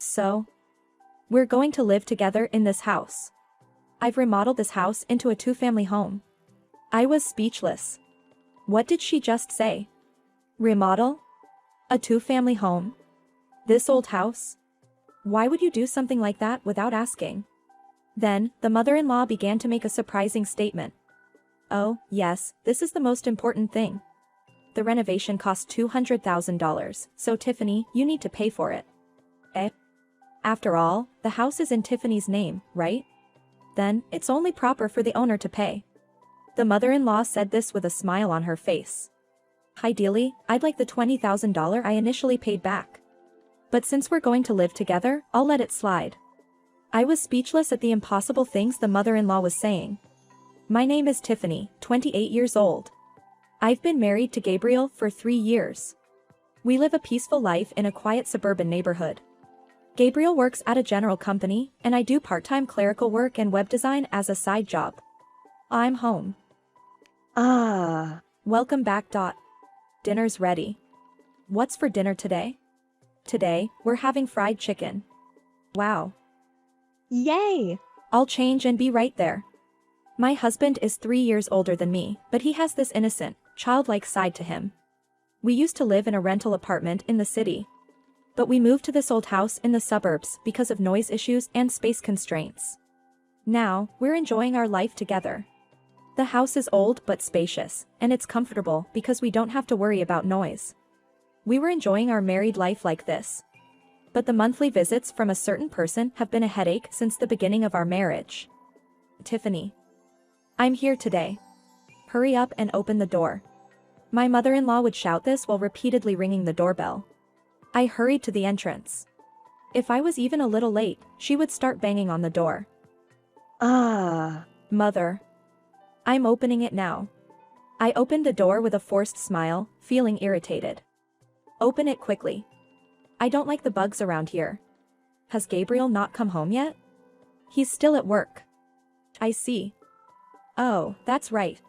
So, we're going to live together in this house. I've remodeled this house into a two-family home. I was speechless. What did she just say? Remodel? A two-family home? This old house? Why would you do something like that without asking? Then, the mother-in-law began to make a surprising statement. Oh, yes, this is the most important thing. The renovation cost $200,000, so Tiffany, you need to pay for it. Eh? After all, the house is in Tiffany's name, right? Then, it's only proper for the owner to pay. The mother-in-law said this with a smile on her face. Ideally, I'd like the $20,000 I initially paid back. But since we're going to live together, I'll let it slide. I was speechless at the impossible things the mother-in-law was saying. My name is Tiffany, 28 years old. I've been married to Gabriel for 3 years. We live a peaceful life in a quiet suburban neighborhood. Gabriel works at a general company, and I do part-time clerical work and web design as a side job. I'm home. Welcome back. Dinner's ready. What's for dinner today? Today, we're having fried chicken. Wow. Yay! I'll change and be right there. My husband is 3 years older than me, but he has this innocent, childlike side to him. We used to live in a rental apartment in the city. But we moved to this old house in the suburbs because of noise issues and space constraints. Now, we're enjoying our life together. The house is old but spacious, and it's comfortable because we don't have to worry about noise. We were enjoying our married life like this. But the monthly visits from a certain person have been a headache since the beginning of our marriage. Tiffany. I'm here today. Hurry up and open the door. My mother-in-law would shout this while repeatedly ringing the doorbell. I hurried to the entrance. If I was even a little late, she would start banging on the door. Mother. I'm opening it now. I opened the door with a forced smile, feeling irritated. Open it quickly. I don't like the bugs around here. Has Gabriel not come home yet? He's still at work. I see. Oh, that's right.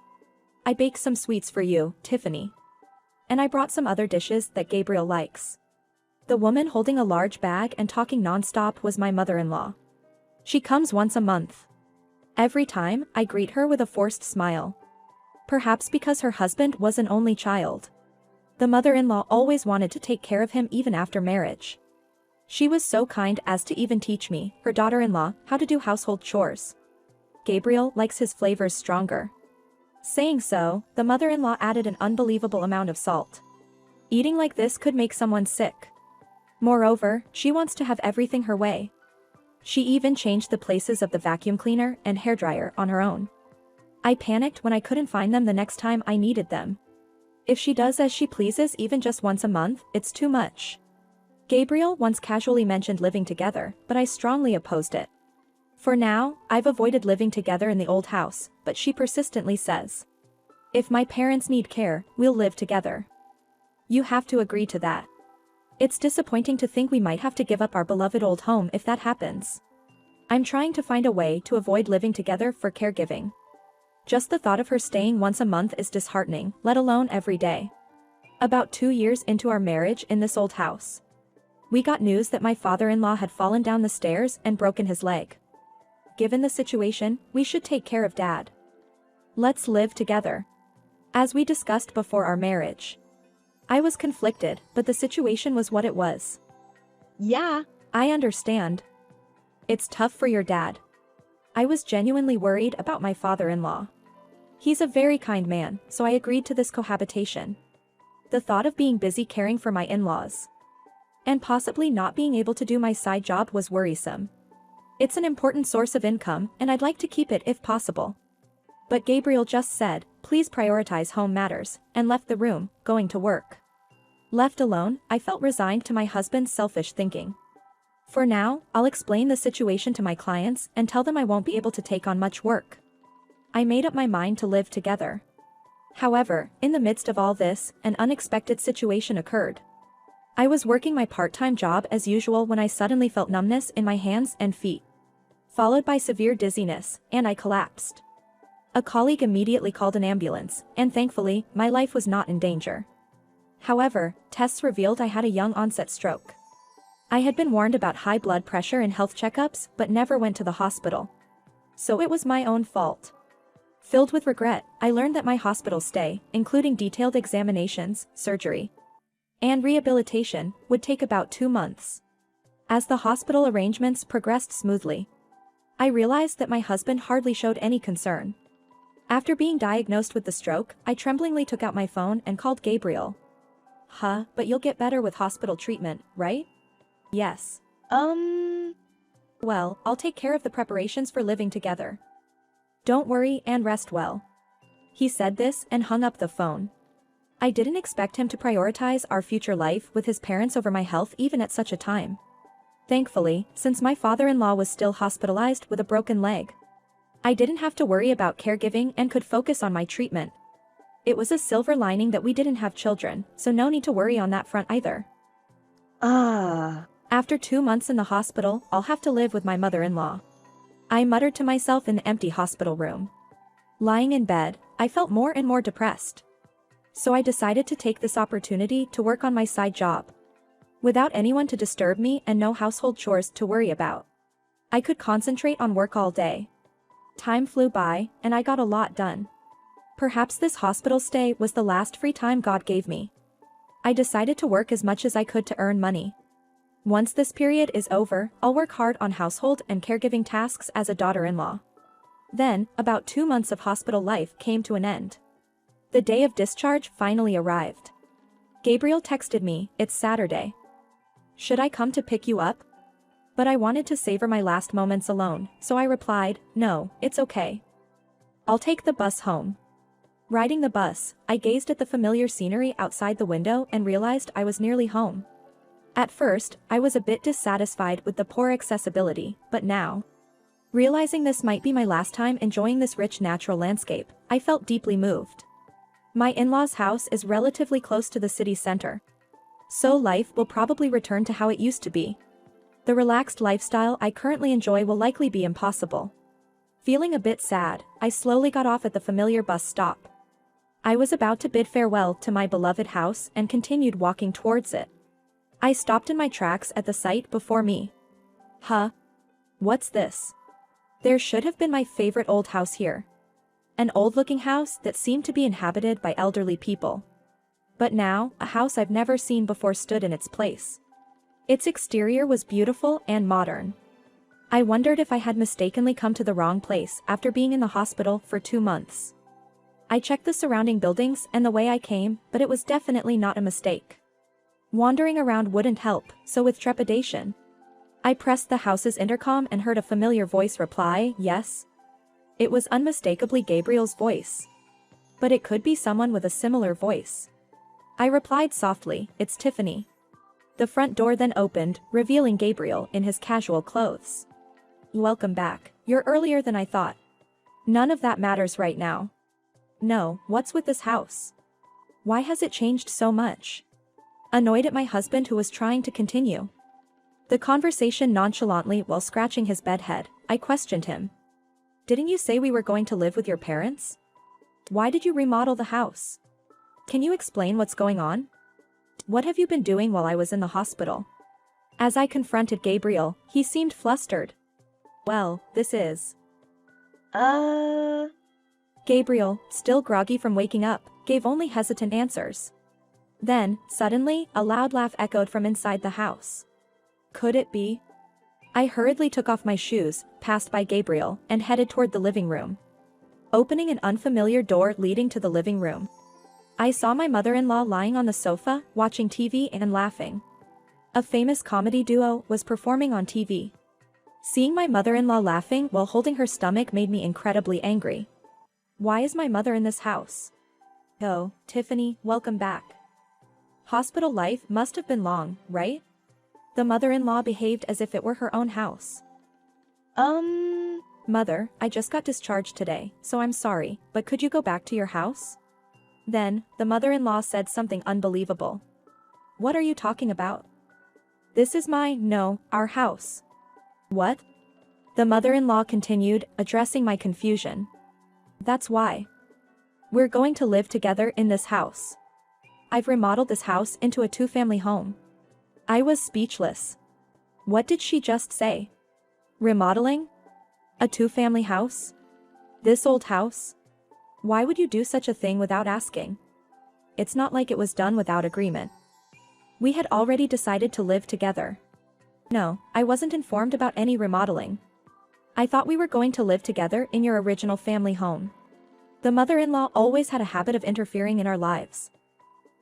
I baked some sweets for you, Tiffany. And I brought some other dishes that Gabriel likes. The woman holding a large bag and talking non-stop was my mother-in-law. She comes once a month. Every time, I greet her with a forced smile. Perhaps because her husband was an only child. The mother-in-law always wanted to take care of him even after marriage. She was so kind as to even teach me, her daughter-in-law, how to do household chores. Gabriel likes his flavors stronger. Saying so, the mother-in-law added an unbelievable amount of salt. Eating like this could make someone sick. Moreover, she wants to have everything her way. She even changed the places of the vacuum cleaner and hairdryer on her own. I panicked when I couldn't find them the next time I needed them. If she does as she pleases even just once a month, it's too much. Gabriel once casually mentioned living together, but I strongly opposed it. For now, I've avoided living together in the old house, but she persistently says, if my parents need care, we'll live together. You have to agree to that. It's disappointing to think we might have to give up our beloved old home if that happens. I'm trying to find a way to avoid living together for caregiving. Just the thought of her staying once a month is disheartening, let alone every day. About 2 years into our marriage in this old house, we got news that my father-in-law had fallen down the stairs and broken his leg. Given the situation, we should take care of Dad. Let's live together. As we discussed before our marriage. I was conflicted, but the situation was what it was. Yeah. I understand. It's tough for your dad. I was genuinely worried about my father-in-law. He's a very kind man, so I agreed to this cohabitation. The thought of being busy caring for my in-laws and possibly not being able to do my side job was worrisome. It's an important source of income, and I'd like to keep it if possible. But Gabriel just said, please prioritize home matters, and left the room, going to work. Left alone, I felt resigned to my husband's selfish thinking. For now, I'll explain the situation to my clients and tell them I won't be able to take on much work. I made up my mind to live together. However, in the midst of all this, an unexpected situation occurred. I was working my part-time job as usual when I suddenly felt numbness in my hands and feet, followed by severe dizziness, and I collapsed. A colleague immediately called an ambulance, and thankfully, my life was not in danger. However, tests revealed I had a young onset stroke. I had been warned about high blood pressure and health checkups, but never went to the hospital. So it was my own fault. Filled with regret, I learned that my hospital stay, including detailed examinations, surgery, and rehabilitation, would take about 2 months. As the hospital arrangements progressed smoothly, I realized that my husband hardly showed any concern. After being diagnosed with the stroke, I tremblingly took out my phone and called Gabriel. But you'll get better with hospital treatment, right? Yes. Well, I'll take care of the preparations for living together. Don't worry and rest well. He said this and hung up the phone. I didn't expect him to prioritize our future life with his parents over my health even at such a time. Thankfully, since my father-in-law was still hospitalized with a broken leg, I didn't have to worry about caregiving and could focus on my treatment. It was a silver lining that we didn't have children, so no need to worry on that front either. After 2 months in the hospital, I'll have to live with my mother-in-law. I muttered to myself in the empty hospital room. Lying in bed, I felt more and more depressed. So I decided to take this opportunity to work on my side job. Without anyone to disturb me and no household chores to worry about, I could concentrate on work all day. Time flew by, and I got a lot done. Perhaps this hospital stay was the last free time God gave me. I decided to work as much as I could to earn money. Once this period is over, I'll work hard on household and caregiving tasks as a daughter-in-law. Then, about 2 months of hospital life came to an end. The day of discharge finally arrived. Gabriel texted me, "It's Saturday. Should I come to pick you up?" But I wanted to savor my last moments alone, so I replied, "No, it's okay. I'll take the bus home." Riding the bus, I gazed at the familiar scenery outside the window and realized I was nearly home. At first, I was a bit dissatisfied with the poor accessibility, but now, realizing this might be my last time enjoying this rich natural landscape, I felt deeply moved. My in-laws' house is relatively close to the city center, so life will probably return to how it used to be. The relaxed lifestyle I currently enjoy will likely be impossible. Feeling a bit sad, I slowly got off at the familiar bus stop. I was about to bid farewell to my beloved house and continued walking towards it. I stopped in my tracks at the sight before me. What's this? There should have been my favorite old house here. An old-looking house that seemed to be inhabited by elderly people. But now, a house I've never seen before stood in its place. Its exterior was beautiful and modern. I wondered if I had mistakenly come to the wrong place after being in the hospital for 2 months. I checked the surrounding buildings and the way I came, but it was definitely not a mistake. Wandering around wouldn't help, so with trepidation, I pressed the house's intercom and heard a familiar voice reply, "Yes." It was unmistakably Gabriel's voice. But it could be someone with a similar voice. I replied softly, "It's Tiffany." The front door then opened, revealing Gabriel in his casual clothes. "Welcome back. You're earlier than I thought." "None of that matters right now." "No, what's with this house? Why has it changed so much?" Annoyed at my husband who was trying to continue the conversation nonchalantly while scratching his bed head, I questioned him. "Didn't you say we were going to live with your parents? Why did you remodel the house? Can you explain what's going on? What have you been doing while I was in the hospital?" As I confronted Gabriel, he seemed flustered. "Well, this is..." Gabriel, still groggy from waking up, gave only hesitant answers. Then, suddenly, a loud laugh echoed from inside the house. Could it be? I hurriedly took off my shoes, passed by Gabriel, and headed toward the living room. Opening an unfamiliar door leading to the living room, I saw my mother-in-law lying on the sofa, watching TV and laughing. A famous comedy duo was performing on TV. Seeing my mother-in-law laughing while holding her stomach made me incredibly angry. Why is my mother in this house? Oh, Tiffany, welcome back. Hospital life must have been long, right? The mother-in-law behaved as if it were her own house. Mother, I just got discharged today, so I'm sorry, but could you go back to your house? Then, the mother-in-law said something unbelievable. What are you talking about? This is our house. What? The mother-in-law continued, addressing my confusion. That's why. We're going to live together in this house. I've remodeled this house into a 2-family home. I was speechless. What did she just say? Remodeling? A two-family house? This old house? Why would you do such a thing without asking? It's not like it was done without agreement. We had already decided to live together. No, I wasn't informed about any remodeling. I thought we were going to live together in your original family home. The mother-in-law always had a habit of interfering in our lives.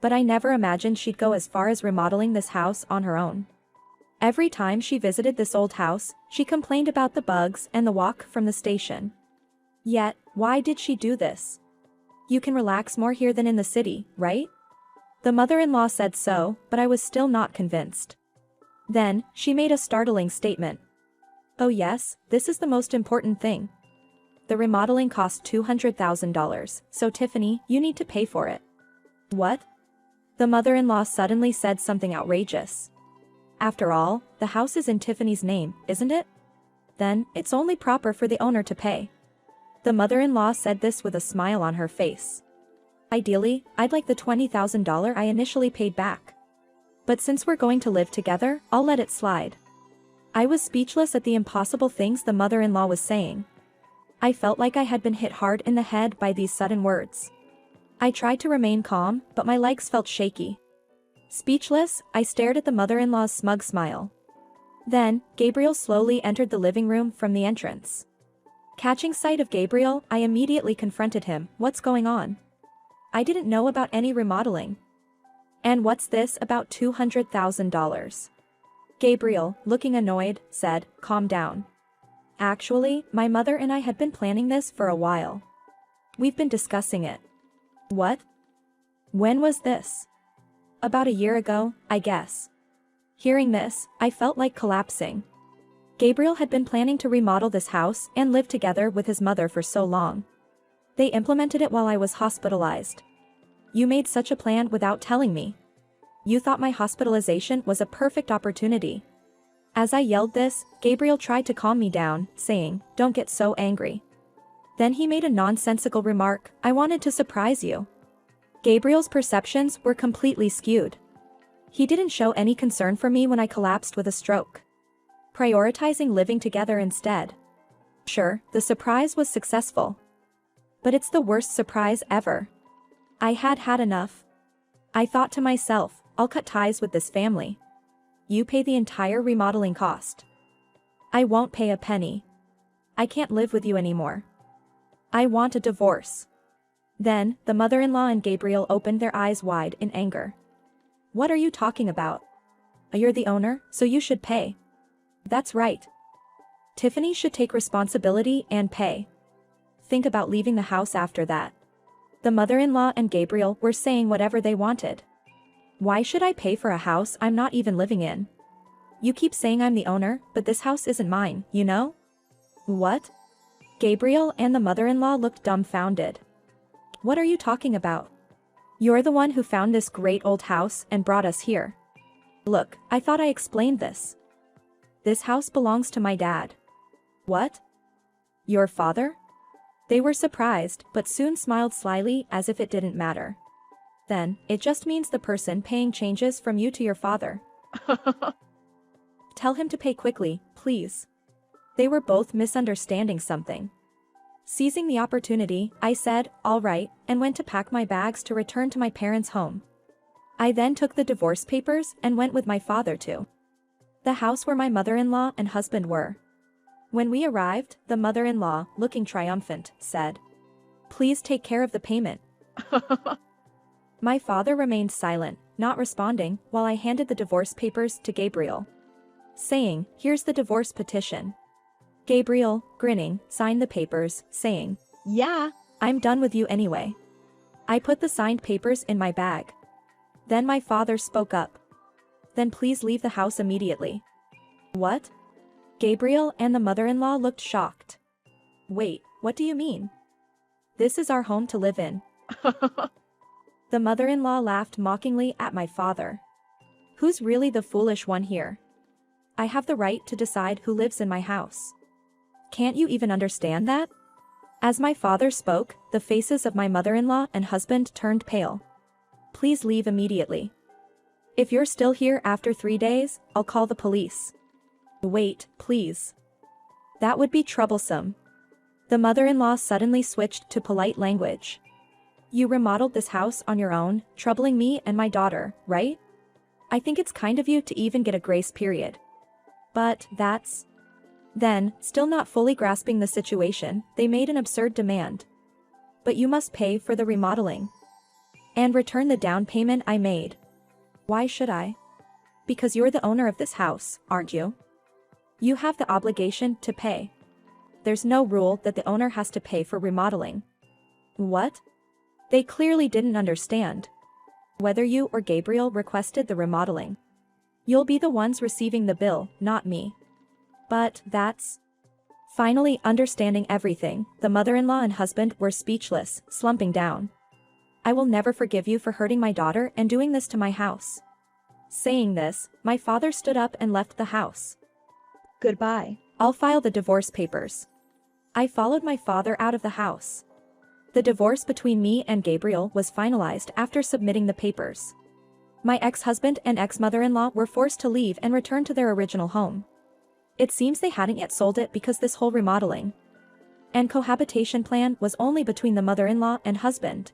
But I never imagined she'd go as far as remodeling this house on her own. Every time she visited this old house, she complained about the bugs and the walk from the station. Yet, why did she do this? You can relax more here than in the city, right? The mother-in-law said so, but I was still not convinced. Then, she made a startling statement. Oh yes, this is the most important thing. The remodeling cost $200,000, so Tiffany, you need to pay for it. What? The mother-in-law suddenly said something outrageous. After all, the house is in Tiffany's name, isn't it? Then, it's only proper for the owner to pay. The mother-in-law said this with a smile on her face. Ideally, I'd like the $20,000 I initially paid back. But since we're going to live together, I'll let it slide. I was speechless at the impossible things the mother-in-law was saying. I felt like I had been hit hard in the head by these sudden words. I tried to remain calm, but my legs felt shaky. Speechless, I stared at the mother-in-law's smug smile. Then, Gabriel slowly entered the living room from the entrance. Catching sight of Gabriel, I immediately confronted him. What's going on? I didn't know about any remodeling. And what's this about $200,000? Gabriel, looking annoyed, said, calm down. Actually, my mother and I had been planning this for a while. We've been discussing it. What? When was this? About a year ago, I guess. Hearing this, I felt like collapsing. Gabriel had been planning to remodel this house and live together with his mother for so long. They implemented it while I was hospitalized. You made such a plan without telling me. You thought my hospitalization was a perfect opportunity. As I yelled this, Gabriel tried to calm me down, saying, don't get so angry. Then he made a nonsensical remark, I wanted to surprise you. Gabriel's perceptions were completely skewed. He didn't show any concern for me when I collapsed with a stroke, prioritizing living together instead. Sure, the surprise was successful. But it's the worst surprise ever. I had had enough. I thought to myself, I'll cut ties with this family. You pay the entire remodeling cost. I won't pay a penny. I can't live with you anymore. I want a divorce. Then, the mother-in-law and Gabriel opened their eyes wide in anger. What are you talking about? You're the owner, so you should pay. That's right. Tiffany should take responsibility and pay. Think about leaving the house after that. The mother-in-law and Gabriel were saying whatever they wanted. Why should I pay for a house I'm not even living in? You keep saying I'm the owner, but this house isn't mine, you know? What? Gabriel and the mother-in-law looked dumbfounded. What are you talking about? You're the one who found this great old house and brought us here. Look, I thought I explained this. This house belongs to my dad. What? Your father? They were surprised, but soon smiled slyly as if it didn't matter. Then, it just means the person paying changes from you to your father. Tell him to pay quickly, please. They were both misunderstanding something. Seizing the opportunity, I said, all right, and went to pack my bags to return to my parents' home. I then took the divorce papers and went with my father to the house where my mother-in-law and husband were. When we arrived, the mother-in-law, looking triumphant, said, please take care of the payment. My father remained silent, not responding, while I handed the divorce papers to Gabriel, saying, here's the divorce petition. Gabriel, grinning, signed the papers, saying, Yeah. I'm done with you anyway. I put the signed papers in my bag. Then my father spoke up. Then please leave the house immediately. What? Gabriel and the mother-in-law looked shocked. Wait, what do you mean? This is our home to live in. The mother-in-law laughed mockingly at my father. Who's really the foolish one here? I have the right to decide who lives in my house. Can't you even understand that? As my father spoke, the faces of my mother-in-law and husband turned pale. Please leave immediately. If you're still here after 3 days, I'll call the police. Wait, please. That would be troublesome. The mother-in-law suddenly switched to polite language. You remodeled this house on your own, troubling me and my daughter, right? I think it's kind of you to even get a grace period. But that's... Then, still not fully grasping the situation, they made an absurd demand. But you must pay for the remodeling. And return the down payment I made. Why should I? Because you're the owner of this house, aren't you? You have the obligation to pay. There's no rule that the owner has to pay for remodeling. What? They clearly didn't understand. Whether you or Gabriel requested the remodeling. You'll be the ones receiving the bill, not me. But that's... Finally understanding everything, the mother-in-law and husband were speechless, slumping down. I will never forgive you for hurting my daughter and doing this to my house. Saying this, my father stood up and left the house. Goodbye. I'll file the divorce papers. I followed my father out of the house. The divorce between me and Gabriel was finalized after submitting the papers. My ex-husband and ex-mother-in-law were forced to leave and return to their original home. It seems they hadn't yet sold it because this whole remodeling and cohabitation plan was only between the mother-in-law and husband.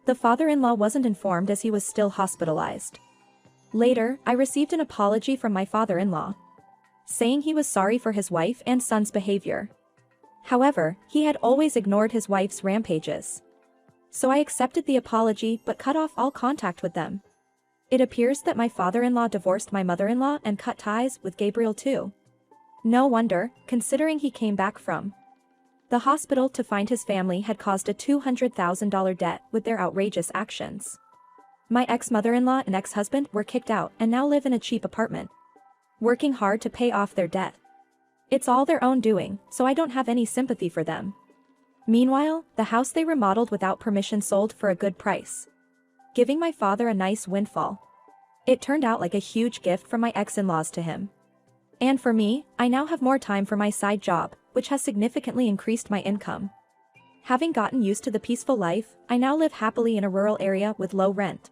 The father-in-law wasn't informed as he was still hospitalized. Later, I received an apology from my father-in-law, saying he was sorry for his wife and son's behavior. However, he had always ignored his wife's rampages. So I accepted the apology but cut off all contact with them. It appears that my father-in-law divorced my mother-in-law and cut ties with Gabriel too. No wonder, considering he came back from the hospital to find his family had caused a $200,000 debt with their outrageous actions. My ex-mother-in-law and ex-husband were kicked out and now live in a cheap apartment, working hard to pay off their debt. It's all their own doing, so I don't have any sympathy for them. Meanwhile, the house they remodeled without permission sold for a good price, giving my father a nice windfall. It turned out like a huge gift from my ex-in-laws to him. And for me, I now have more time for my side job, which has significantly increased my income. Having gotten used to the peaceful life, I now live happily in a rural area with low rent.